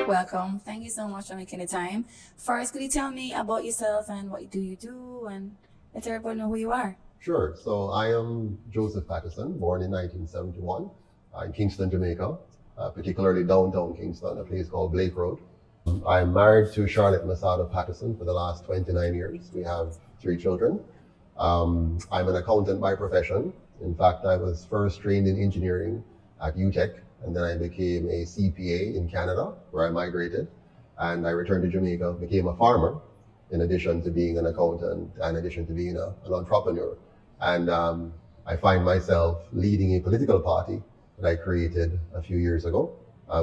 Welcome. Thank you so much for making the time. First, could you tell me about yourself and what do you do and let everybody know who you are? Sure. So I am Joseph Patterson, born in 1971 in Kingston, Jamaica, particularly downtown Kingston, a place called Blake Road. I'm married to Charlotte Masada Patterson for the last 29 years. We have 3 children. I'm an accountant by profession. In fact, I was first trained in engineering at UTech, and then I became a CPA in Canada, where I migrated. And I returned to Jamaica, became a farmer, in addition to being an accountant, and in addition to being an entrepreneur. And I find myself leading a political party that I created a few years ago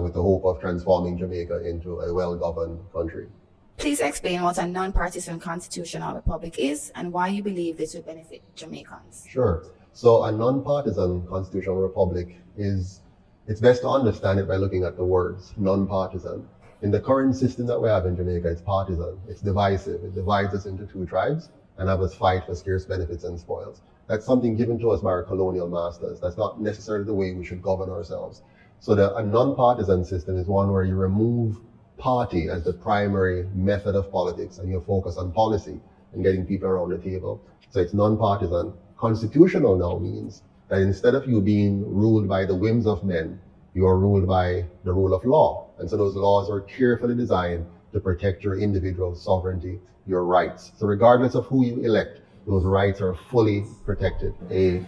with the hope of transforming Jamaica into a well-governed country. Please explain what a non-partisan constitutional republic is and why you believe this would benefit Jamaicans. Sure. So a non-partisan constitutional republic it's best to understand it by looking at the words, non-partisan. In the current system that we have in Jamaica, it's partisan, it's divisive, it divides us into 2 tribes and have us fight for scarce benefits and spoils. That's something given to us by our colonial masters. That's not necessarily the way we should govern ourselves. So a non-partisan system is one where you remove party as the primary method of politics and you focus on policy and getting people around the table. So it's non-partisan. Constitutional now means that instead of you being ruled by the whims of men, you are ruled by the rule of law. And so those laws are carefully designed to protect your individual sovereignty, your rights. So regardless of who you elect, those rights are fully protected. A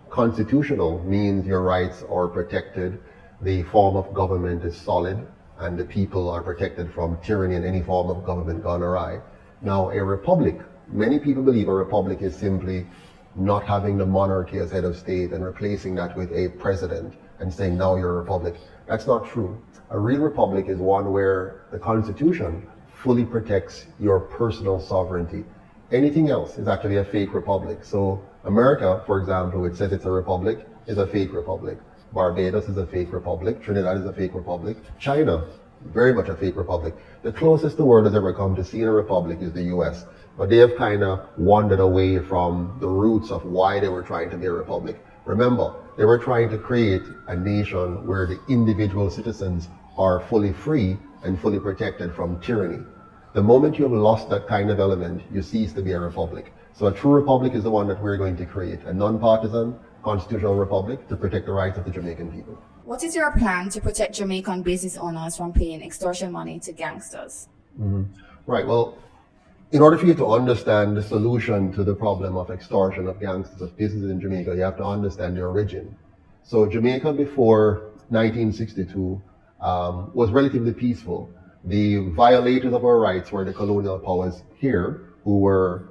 constitutional means your rights are protected, the form of government is solid, and the people are protected from tyranny and any form of government gone awry. Now, a republic, many people believe a republic is simply not having the monarchy as head of state and replacing that with a president and saying, now you're a republic. That's not true. A real republic is one where the Constitution fully protects your personal sovereignty. Anything else is actually a fake republic. So America, for example, which says it's a republic, is a fake republic. Barbados is a fake republic. Trinidad is a fake republic. China, very much a fake republic. The closest the world has ever come to seeing a republic is the US. But they have kind of wandered away from the roots of why they were trying to be a republic. Remember, they were trying to create a nation where the individual citizens are fully free and fully protected from tyranny. The moment you have lost that kind of element, you cease to be a republic. So a true republic is the one that we're going to create, a non-partisan constitutional republic to protect the rights of the Jamaican people. What is your plan to protect Jamaican business owners from paying extortion money to gangsters? Right, well, in order for you to understand the solution to the problem of extortion of gangsters of businesses in Jamaica, you have to understand the origin. So Jamaica before 1962 was relatively peaceful. The violators of our rights were the colonial powers here who were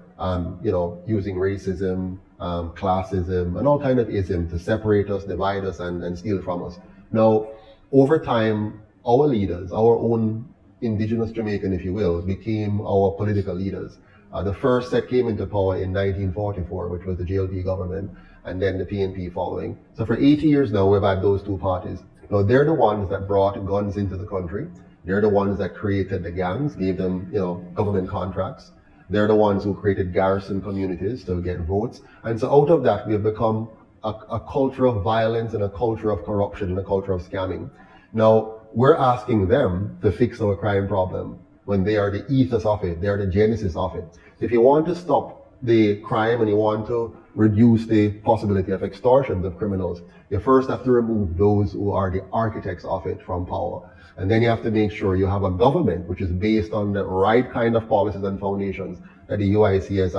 using racism, classism, and all kind of ism to separate us, divide us, and steal from us. Now, over time, our leaders, our own indigenous Jamaican, if you will, became our political leaders. The first set came into power in 1944, which was the JLP government, and then the PNP following. So for 80 years now, we've had those 2 parties. Now, they're the ones that brought guns into the country. They're the ones that created the gangs, gave them, government contracts. They're the ones who created garrison communities to get votes. And so out of that, we have become a culture of violence and a culture of corruption and a culture of scamming. Now, we're asking them to fix our crime problem when they are the ethos of it, they are the genesis of it. If you want to stop the crime and you want to reduce the possibility of extortion of criminals, you first have to remove those who are the architects of it from power. And then you have to make sure you have a government which is based on the right kind of policies and foundations that the UIC has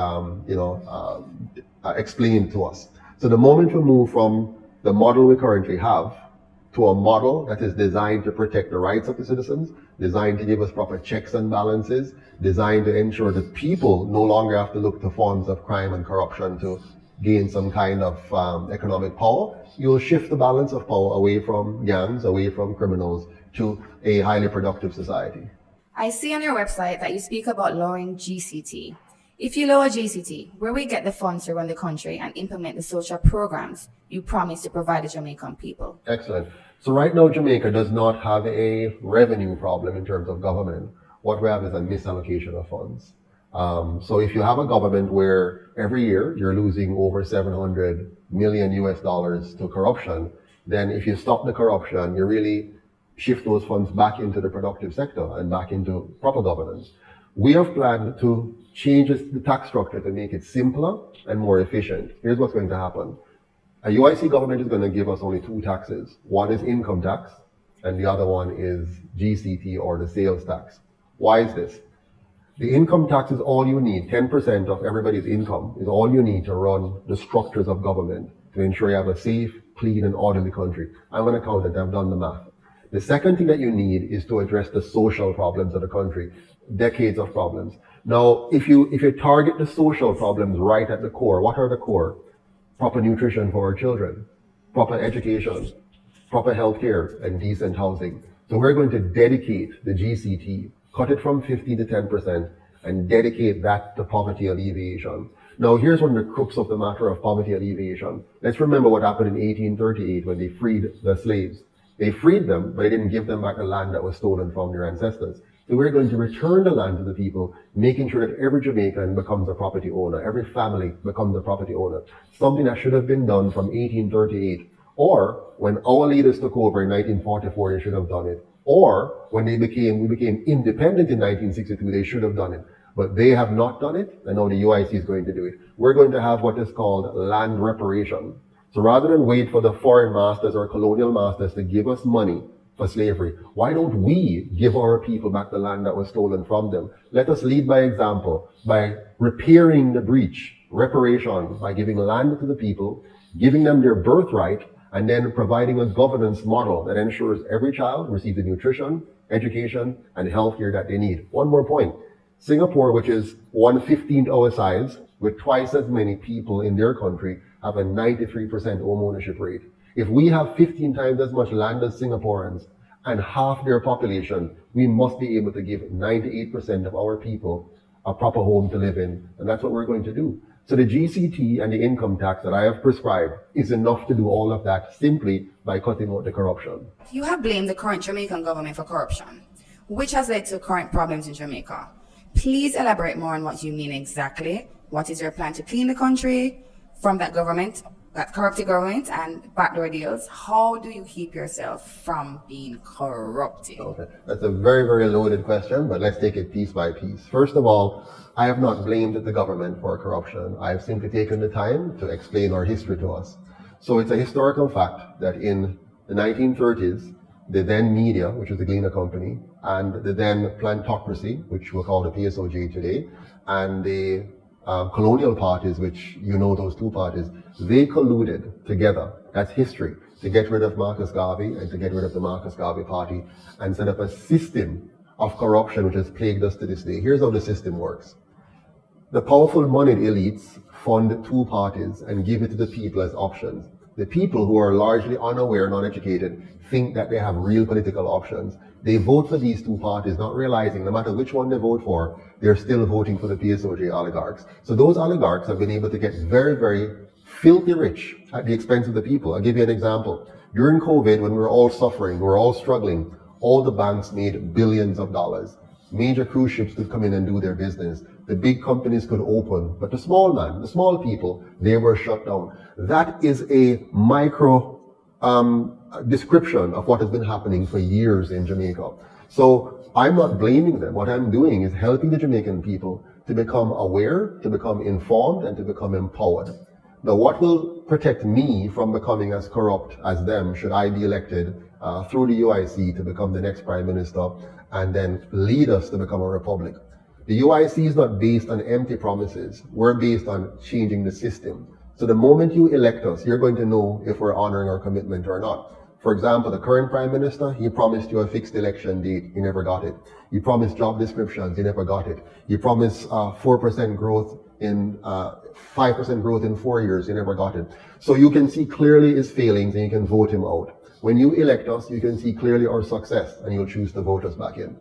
explained to us. So the moment we move from the model we currently have to a model that is designed to protect the rights of the citizens, designed to give us proper checks and balances, designed to ensure that people no longer have to look to forms of crime and corruption to gain some kind of economic power, you'll shift the balance of power away from gangs, away from criminals, to a highly productive society. I see on your website that you speak about lowering GCT. If you lower GCT, where we get the funds to run the country and implement the social programs you promise to provide the Jamaican people? Excellent. So right now, Jamaica does not have a revenue problem in terms of government. What we have is a misallocation of funds. So if you have a government where every year you're losing over $700 million US to corruption, then if you stop the corruption, you're really shift those funds back into the productive sector and back into proper governance. We have planned to change the tax structure to make it simpler and more efficient. Here's what's going to happen. A UIC government is going to give us only two taxes. One is income tax, and the other one is GCT, or the sales tax. Why is this? The income tax is all you need. 10% of everybody's income is all you need to run the structures of government to ensure you have a safe, clean, and orderly country. I'm an accountant, I've done the math. The second thing that you need is to address the social problems of the country, decades of problems. Now, if you target the social problems right at the core, what are the core? Proper nutrition for our children, proper education, proper healthcare, and decent housing. So we're going to dedicate the GCT, cut it from 15 to 10%, and dedicate that to poverty alleviation. Now, here's one of the crux of the matter of poverty alleviation. Let's remember what happened in 1838 when they freed the slaves. They freed them, but they didn't give them back the land that was stolen from their ancestors. So we're going to return the land to the people, making sure that every Jamaican becomes a property owner, every family becomes a property owner. Something that should have been done from 1838, or when our leaders took over in 1944, they should have done it. Or when we became independent in 1962, they should have done it. But they have not done it, and now the UIC is going to do it. We're going to have what is called land reparation. So rather than wait for the foreign masters or colonial masters to give us money for slavery, why don't we give our people back the land that was stolen from them? Let us lead by example by repairing the breach, reparation, by giving land to the people, giving them their birthright, and then providing a governance model that ensures every child receives the nutrition, education, and healthcare that they need. One more point. Singapore, which is 1/15th our size, with twice as many people in their country, have a 93% home ownership rate. If we have 15 times as much land as Singaporeans and half their population, we must be able to give 98% of our people a proper home to live in. And that's what we're going to do. So the GCT and the income tax that I have prescribed is enough to do all of that simply by cutting out the corruption. You have blamed the current Jamaican government for corruption, which has led to current problems in Jamaica. Please elaborate more on what you mean exactly. What is your plan to clean the country from that government, that corrupted government, and backdoor deals? How do you keep yourself from being corrupted? Okay, that's a very, very loaded question, but let's take it piece by piece. First of all, I have not blamed the government for corruption. I've simply taken the time to explain our history to us. So it's a historical fact that in the 1930s, the then media, which was the Gleaner Company, and the then plantocracy, which we'll call the PSOJ today, and the colonial parties, which you know those two parties, they colluded together. That's history, to get rid of Marcus Garvey and to get rid of the Marcus Garvey party and set up a system of corruption which has plagued us to this day. Here's how the system works. The powerful moneyed elites fund two parties and give it to the people as options. The people who are largely unaware and uneducated think that they have real political options. They vote for these two parties, not realizing no matter which one they vote for, they're still voting for the PSOJ oligarchs. So those oligarchs have been able to get very, very filthy rich at the expense of the people. I'll give you an example. During COVID, when we were all suffering, we were all struggling, all the banks made billions of dollars. Major cruise ships could come in and do their business. The big companies could open, but the small man, the small people, they were shut down. That is a micro description of what has been happening for years in Jamaica. So I'm not blaming them. What I'm doing is helping the Jamaican people to become aware, to become informed, and to become empowered. Now, what will protect me from becoming as corrupt as them should I be elected through the UIC to become the next Prime Minister and then lead us to become a republic? The UIC is not based on empty promises. We're based on changing the system. So the moment you elect us, you're going to know if we're honoring our commitment or not. For example, the current Prime Minister, he promised you a fixed election date. He never got it. He promised job descriptions. He never got it. He promised 4% growth in 5% growth in 4 years. He never got it. So you can see clearly his failings and you can vote him out. When you elect us, you can see clearly our success and you'll choose to vote us back in.